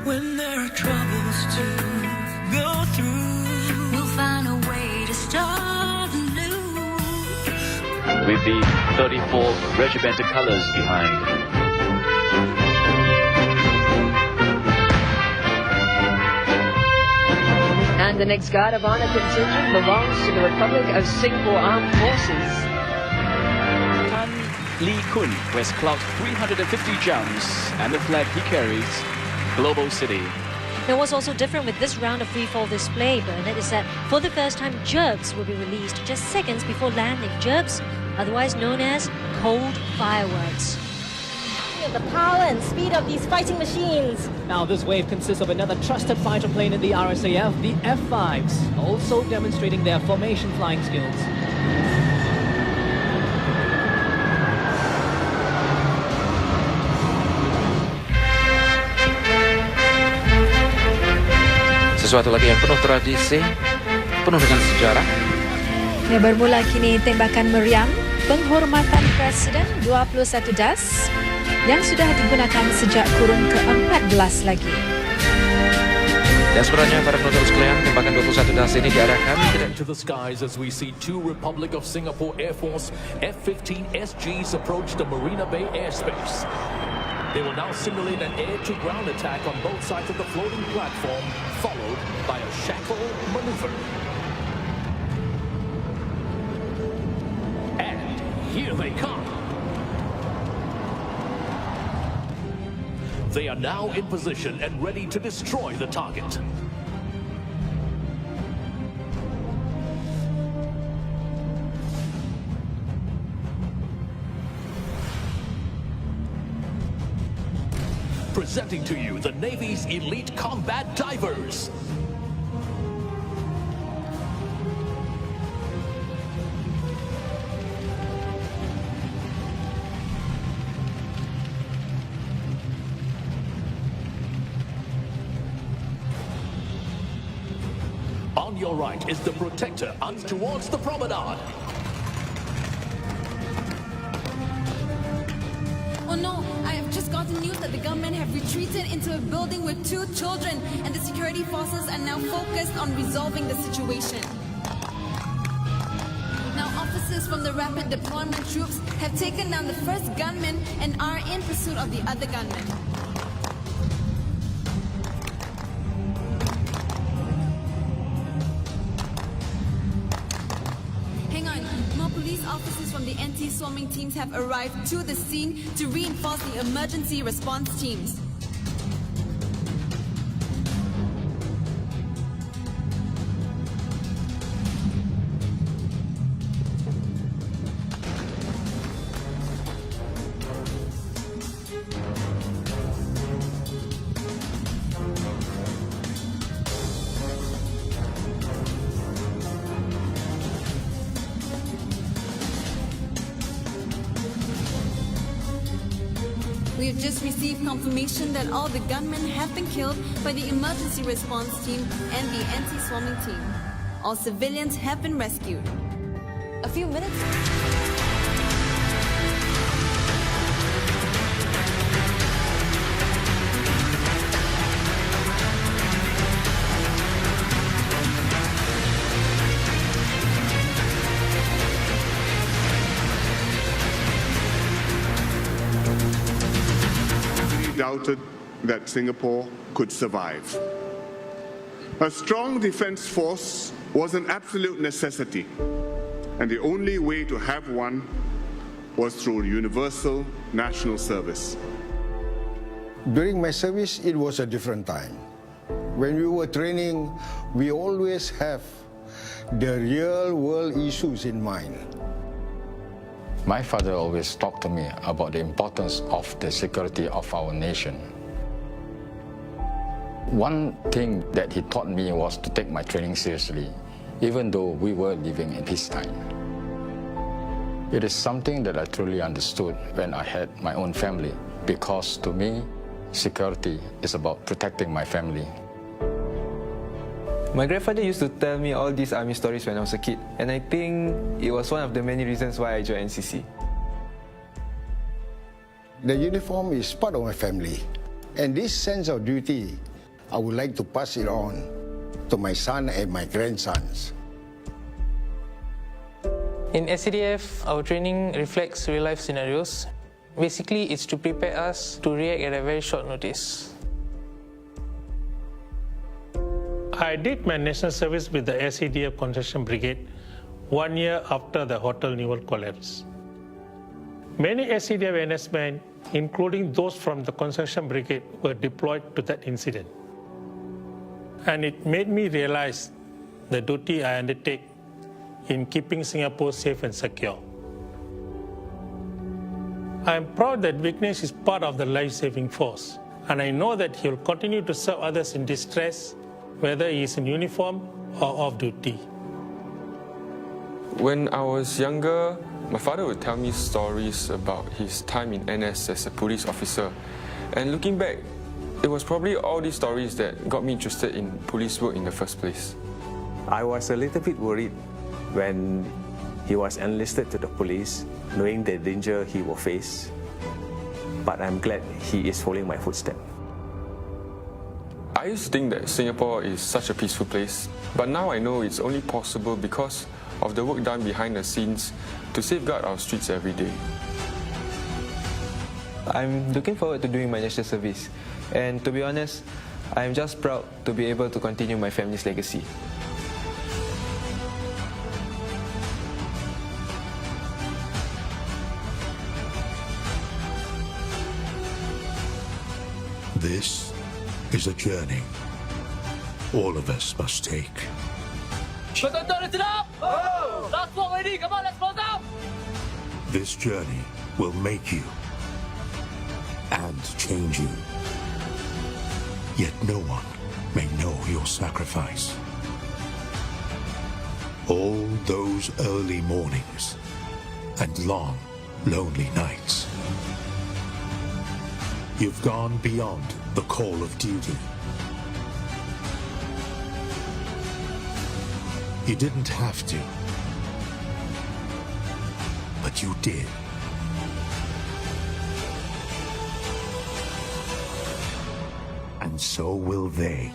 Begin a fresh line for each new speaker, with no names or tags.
When there are troubles to go through, we'll find a way to start anew.
With the 34 regimented colours behind.
And the next Guard of Honour contingent belongs to the Republic of Singapore Armed Forces.
Tan Lee Kun wears clocked 350 jumps, and the flag he carries, Global City.
Now, what's also different with this round of freefall display, Bernard, is that for the first time, jerks will be released just seconds before landing. Jerks, otherwise known as cold fireworks.
The power and speed of these fighting machines.
Now this wave consists of another trusted fighter plane in the RSAF, the F-5s, also demonstrating their formation flying skills.
Sesuatu lagi yang penuh tradisi, penuh dengan sejarah.
Ya, bermula kini tembakan meriam penghormatan Presiden 21 DAS yang sudah digunakan sejak kurun ke-14 lagi.
Dan sebenarnya para penonton sekalian, tembakan 21 DAS ini diarahkan
to the skies as we see two Republic of Singapore Air Force F-15 SGs approach the Marina Bay airspace. They will now simulate an air-to-ground attack on both sides of the floating platform, followed by a shackle maneuver. And here they come. They are now in position and ready to destroy the target. Presenting to you the Navy's elite combat divers. On your right is the Protector towards the promenade.
Oh no, I have just gotten news that the gunmen have retreated into a building with 2 children, and the security forces are now focused on resolving the situation. Now officers from the Rapid Deployment Troops have taken down the first gunman and are in pursuit of the other gunmen. Officers from the anti-swarming teams have arrived to the scene to reinforce the emergency response teams. We have just received confirmation that all the gunmen have been killed by the emergency response team and the anti-swarming team. All civilians have been rescued. A few minutes.
Doubted that Singapore could survive. A strong defense force was an absolute necessity, and the only way to have one was through universal national service.
During my service, it was a different time. When we were training, we always have the real world issues in mind.
My father always talked to me about the importance of the security of our nation. One thing that he taught me was to take my training seriously, even though we were living in peacetime. It is something that I truly understood when I had my own family, because to me, security is about protecting my family.
My grandfather used to tell me all these army stories when I was a kid, and I think it was one of the many reasons why I joined NCC.
The uniform is part of my family, and this sense of duty I would like to pass it on to my son and my grandsons.
In SCDF, our training reflects real-life scenarios. Basically, it's to prepare us to react at a very short notice.
I did my national service with the SCDF Construction Brigade 1 year after the Hotel Newell collapse. Many SCDF NS men, including those from the Construction Brigade, were deployed to that incident. And it made me realize the duty I undertake in keeping Singapore safe and secure. I am proud that Vignesh is part of the life-saving force, and I know that he will continue to serve others in distress, whether he is in uniform or off duty.
When I was younger, my father would tell me stories about his time in NS as a police officer. And looking back, it was probably all these stories that got me interested in police work in the first place.
I was a little bit worried when he was enlisted to the police, knowing the danger he will face. But I'm glad he is following my footsteps.
I used to think that Singapore is such a peaceful place, but now I know it's only possible because of the work done behind the scenes to safeguard our streets every day.
I'm looking forward to doing my national service, and to be honest, I'm just proud to be able to continue my family's legacy.
This is a journey all of us must take.
Last one ready, come on, let's close up!
This journey will make you and change you. Yet no one may know your sacrifice. All those early mornings and long, lonely nights. You've gone beyond the call of duty. You didn't have to, but you did. And so will they.